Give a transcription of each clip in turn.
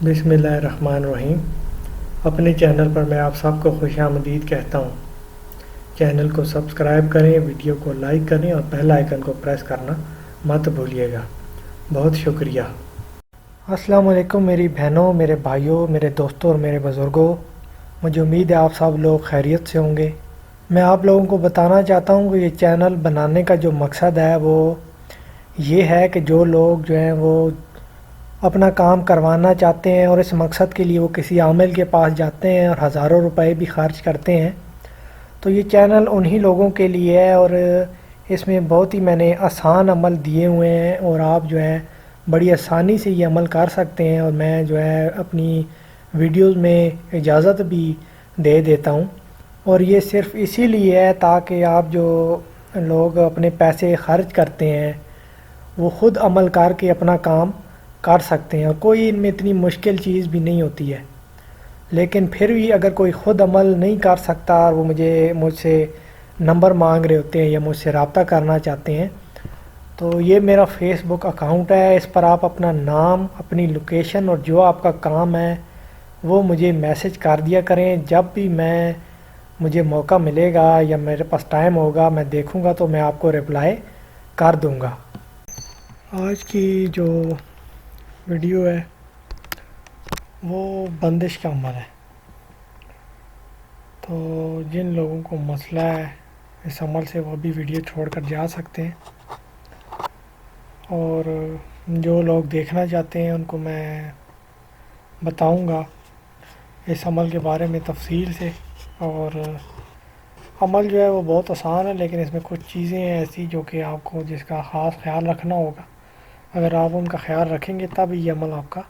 بسم اللہ الرحمن الرحیم۔ اپنے چینل پر میں آپ سب کو خوش آمدید کہتا ہوں۔ چینل کو سبسکرائب کریں، ویڈیو کو لائک کریں اور بیل آئیکن کو پریس کرنا مت بھولیے گا۔ بہت شکریہ۔ السلام علیکم میری بہنوں، میرے بھائیوں، میرے دوستوں اور میرے بزرگوں۔ مجھے امید ہے آپ سب لوگ خیریت سے ہوں گے۔ میں آپ لوگوں کو بتانا چاہتا ہوں کہ یہ چینل بنانے کا جو مقصد ہے وہ یہ ہے کہ جو لوگ جو ہیں وہ اپنا کام کروانا چاہتے ہیں اور اس مقصد کے لیے وہ کسی عامل کے پاس جاتے ہیں اور ہزاروں روپے بھی خرچ کرتے ہیں، تو یہ چینل انہی لوگوں کے لیے ہے اور اس میں بہت ہی میں نے آسان عمل دیے ہوئے ہیں اور آپ جو ہے بڑی آسانی سے یہ عمل کر سکتے ہیں، اور میں جو ہے اپنی ویڈیوز میں اجازت بھی دے دیتا ہوں، اور یہ صرف اسی لیے ہے تاکہ آپ جو لوگ اپنے پیسے خرچ کرتے ہیں وہ خود عمل کر کے اپنا کام کر سکتے ہیں، اور کوئی ان میں اتنی مشکل چیز بھی نہیں ہوتی ہے۔ لیکن پھر بھی اگر کوئی خود عمل نہیں کر سکتا اور وہ مجھ سے نمبر مانگ رہے ہوتے ہیں یا مجھ سے رابطہ کرنا چاہتے ہیں، تو یہ میرا فیس بک اکاؤنٹ ہے۔ اس پر آپ اپنا نام، اپنی لوکیشن اور جو آپ کا کام ہے وہ مجھے میسج کر دیا کریں۔ جب بھی مجھے موقع ملے گا یا میرے پاس ٹائم ہوگا میں دیکھوں گا تو میں آپ کو رپلائی کر دوں گا۔ آج کی جو ویڈیو ہے وہ بندش کا عمل ہے، تو جن لوگوں کو مسئلہ ہے اس عمل سے وہ بھی ویڈیو چھوڑ کر جا سکتے ہیں، اور جو لوگ دیکھنا چاہتے ہیں ان کو میں بتاؤں گا اس عمل کے بارے میں تفصیل سے۔ اور عمل جو ہے وہ بہت آسان ہے، لیکن اس میں کچھ چیزیں ہیں ایسی جو کہ آپ کو جس کا خاص خیال رکھنا ہوگا۔ اگر آپ ان کا خیال رکھیں گے تب یہ عمل آپ کا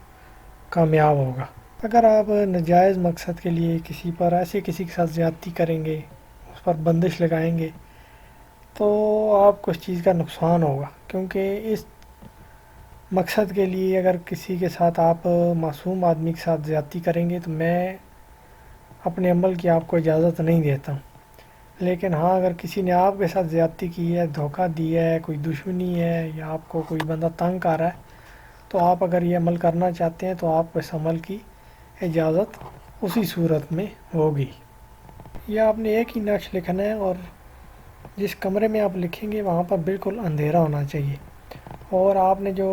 کامیاب ہوگا۔ اگر آپ ناجائز مقصد کے لیے کسی کے ساتھ زیادتی کریں گے، اس پر بندش لگائیں گے، تو آپ کو اس چیز کا نقصان ہوگا، کیونکہ اس مقصد کے لیے اگر کسی کے ساتھ آپ معصوم آدمی کے ساتھ زیادتی کریں گے تو میں اپنے عمل کی آپ کو اجازت نہیں دیتا ہوں۔ لیکن ہاں، اگر کسی نے آپ کے ساتھ زیادتی کی ہے، دھوکہ دیا ہے، کوئی دشمنی ہے یا آپ کو کوئی بندہ تنگ کر رہا ہے، تو آپ اگر یہ عمل کرنا چاہتے ہیں تو آپ کو اس عمل کی اجازت اسی صورت میں ہوگی۔ یہ آپ نے ایک ہی نقش لکھنا ہے، اور جس کمرے میں آپ لکھیں گے وہاں پر بالکل اندھیرا ہونا چاہیے، اور آپ نے جو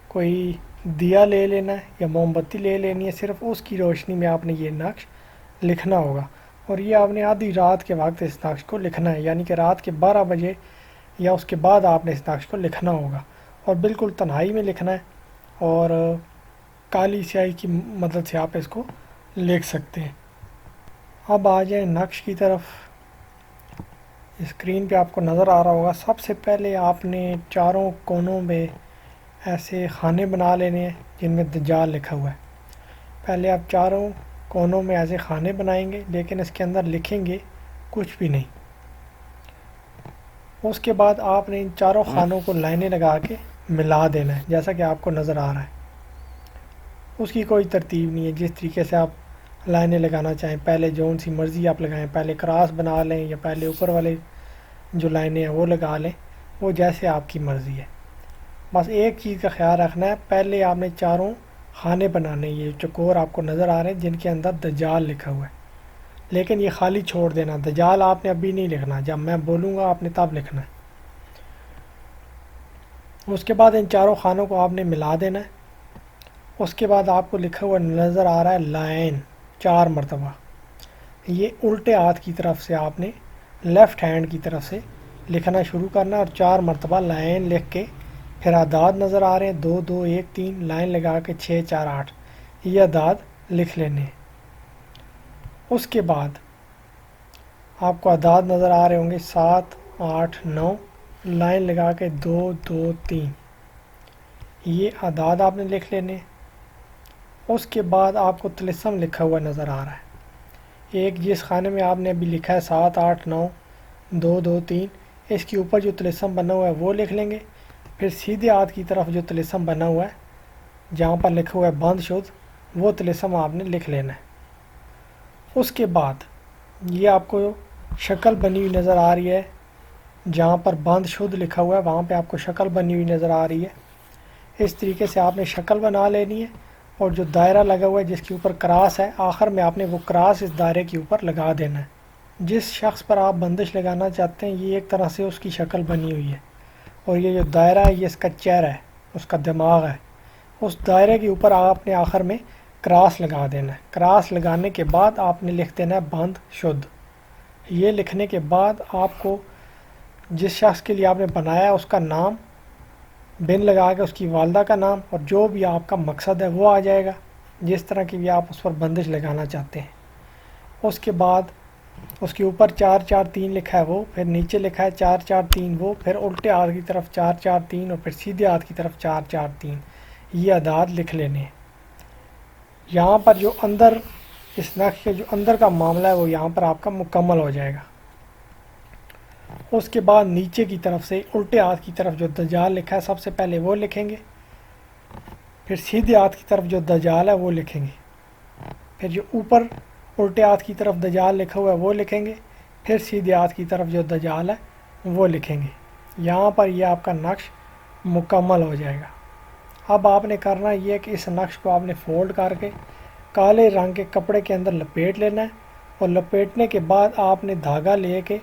کوئی دیا لے لینا ہے یا موم بتی لے لینی ہے، صرف اس کی روشنی میں آپ نے یہ نقش لکھنا ہوگا، اور یہ آپ نے آدھی رات کے وقت اس نقش کو لکھنا ہے، یعنی کہ رات کے 12 بجے یا اس کے بعد آپ نے اس نقش کو لکھنا ہوگا، اور بالکل تنہائی میں لکھنا ہے، اور کالی سیاہی کی مدد سے آپ اس کو لکھ سکتے ہیں۔ اب آ جائیں نقش کی طرف۔ اسکرین پہ آپ کو نظر آ رہا ہوگا، سب سے پہلے آپ نے چاروں کونوں میں ایسے خانے بنا لینے ہیں جن میں دجال لکھا ہوا ہے۔ پہلے آپ چاروں کونوں میں ایسے خانے بنائیں گے، لیکن اس کے اندر لکھیں گے کچھ بھی نہیں۔ اس کے بعد آپ نے ان چاروں خانوں کو لائنیں لگا کے ملا دینا ہے، جیسا کہ آپ کو نظر آ رہا ہے۔ اس کی کوئی ترتیب نہیں ہے، جس طریقے سے آپ لائنیں لگانا چاہیں، پہلے جون سی مرضی آپ لگائیں، پہلے کراس بنا لیں یا پہلے اوپر والے جو لائنیں ہیں وہ لگا لیں، وہ جیسے آپ کی مرضی ہے۔ بس ایک چیز کا خیال رکھنا ہے، پہلے آپ نے چاروں خانے بنانے، یہ چکور آپ کو نظر آ رہے ہیں جن کے اندر دجال لکھا ہوا ہے، لیکن یہ خالی چھوڑ دینا، دجال آپ نے ابھی نہیں لکھنا، جب میں بولوں گا آپ نے تب لکھنا ہے۔ اس کے بعد ان چاروں خانوں کو آپ نے ملا دینا ہے۔ اس کے بعد آپ کو لکھا ہوا نظر آ رہا ہے لائن 4 مرتبہ، یہ الٹے ہاتھ کی طرف سے آپ نے لیفٹ ہینڈ کی طرف سے لکھنا شروع کرنا، اور 4 مرتبہ لائن لکھ کے پھر اعداد نظر آ رہے ہیں 2 2 1 3، لائن لگا کے 6 4 8 یہ اعداد لکھ لینے ہیں۔ اس کے بعد آپ کو اعداد نظر آ رہے ہوں گے 7 8 9، لائن لگا کے 2 2 3 یہ اعداد آپ نے لکھ لینے ہیں۔ اس کے بعد آپ کو طلسم لکھا ہوا نظر آ رہا ہے، ایک جس خانے میں آپ نے ابھی لکھا ہے 7 8 9 2 2 3، اس کے اوپر جو طلسم بنا ہوا ہے وہ لکھ لیں گے، پھر سیدھے ہاتھ کی طرف جو طلسم بنا ہوا ہے جہاں پر لکھا ہوا ہے بند شد، وہ طلسم آپ نے لکھ لینا ہے۔ اس کے بعد یہ آپ کو شکل بنی ہوئی نظر آ رہی ہے، جہاں پر بند شد لکھا ہوا ہے وہاں پہ آپ کو شکل بنی ہوئی نظر آ رہی ہے۔ اس طریقے سے آپ نے شکل بنا لینی ہے، اور جو دائرہ لگا ہوا ہے جس کے اوپر کراس ہے، آخر میں آپ نے وہ کراس اس دائرے کے اوپر لگا دینا ہے۔ جس شخص پر آپ بندش لگانا چاہتے ہیں یہ ایک طرح سے اس کی شکل بنی ہوئی ہے، اور یہ جو دائرہ ہے یہ اس کا چہرہ ہے، اس کا دماغ ہے۔ اس دائرے کے اوپر آپ نے آخر میں کراس لگا دینا ہے۔ کراس لگانے کے بعد آپ نے لکھ دینا ہے بند شد۔ یہ لکھنے کے بعد آپ کو جس شخص کے لیے آپ نے بنایا ہے اس کا نام، بن لگا کے اس کی والدہ کا نام، اور جو بھی آپ کا مقصد ہے وہ آ جائے گا، جس طرح کی بھی آپ اس پر بندش لگانا چاہتے ہیں۔ اس کے بعد اس کے اوپر 4 4 3 لکھا ہے وہ، پھر نیچے لکھا ہے 4 4 3 وہ، پھر الٹے ہاتھ کی طرف 4 4 3 اور پھر سیدھے ہاتھ کی طرف 4 4 3، یہ اعداد لکھ لینے ہیں۔ یہاں پر جو اندر اس نقش کے جو اندر کا معاملہ ہے وہ یہاں پر آپ کا مکمل ہو جائے گا۔ اس کے بعد نیچے کی طرف سے الٹے ہاتھ کی طرف جو دجال لکھا ہے سب سے پہلے وہ لکھیں گے، پھر سیدھے ہاتھ کی طرف جو دجال ہے وہ لکھیں گے، پھر جو اوپر الٹے ہاتھ کی طرف دجال لکھا ہوا ہے وہ لکھیں گے، پھر سیدھے ہاتھ کی طرف جو دجال ہے وہ لکھیں گے۔ یہاں پر یہ آپ کا نقش مکمل ہو جائے گا۔ اب آپ نے کرنا یہ ہے کہ اس نقش کو آپ نے فولڈ کر کے کالے رنگ کے کپڑے کے اندر لپیٹ لینا ہے، اور لپیٹنے کے بعد آپ نے دھاگا لے کے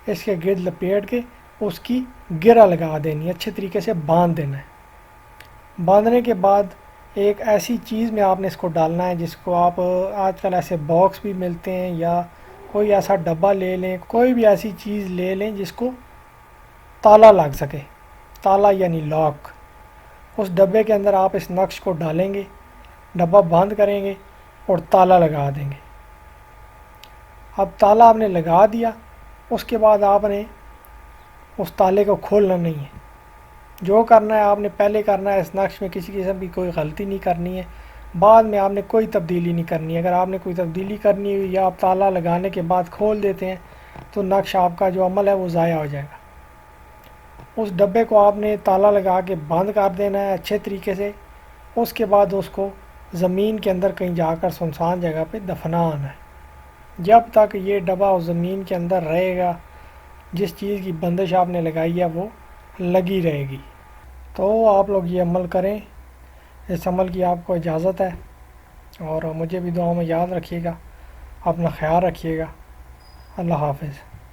اس کے گرد لپیٹ کے اس کی گرہ لگا دینی ہے، اچھے طریقے سے باندھ دینا ہے۔ باندھنے کے بعد ایک ایسی چیز میں آپ نے اس کو ڈالنا ہے جس کو آپ آج کل ایسے باکس بھی ملتے ہیں، یا کوئی ایسا ڈبہ لے لیں، کوئی بھی ایسی چیز لے لیں جس کو تالا لگ سکے، تالا یعنی لاک۔ اس ڈبے کے اندر آپ اس نقش کو ڈالیں گے، ڈبہ بند کریں گے اور تالا لگا دیں گے۔ اب تالا آپ نے لگا دیا، اس کے بعد آپ نے اس تالے کو کھولنا نہیں ہے۔ جو کرنا ہے آپ نے پہلے کرنا ہے، اس نقش میں کسی قسم کی کوئی غلطی نہیں کرنی ہے، بعد میں آپ نے کوئی تبدیلی نہیں کرنی ہے۔ اگر آپ نے کوئی تبدیلی کرنی ہوئی یا آپ تالا لگانے کے بعد کھول دیتے ہیں تو نقش آپ کا جو عمل ہے وہ ضائع ہو جائے گا۔ اس ڈبے کو آپ نے تالا لگا کے بند کر دینا ہے اچھے طریقے سے۔ اس کے بعد اس کو زمین کے اندر کہیں جا کر سنسان جگہ پہ دفنانا ہے۔ جب تک یہ ڈبہ اس زمین کے اندر رہے گا جس چیز کی بندش آپ نے لگائی ہے وہ لگی رہے گی۔ تو آپ لوگ یہ عمل کریں، اس عمل کی آپ کو اجازت ہے، اور مجھے بھی دعاؤں میں یاد رکھیے گا، اپنا خیال رکھیے گا۔ اللہ حافظ۔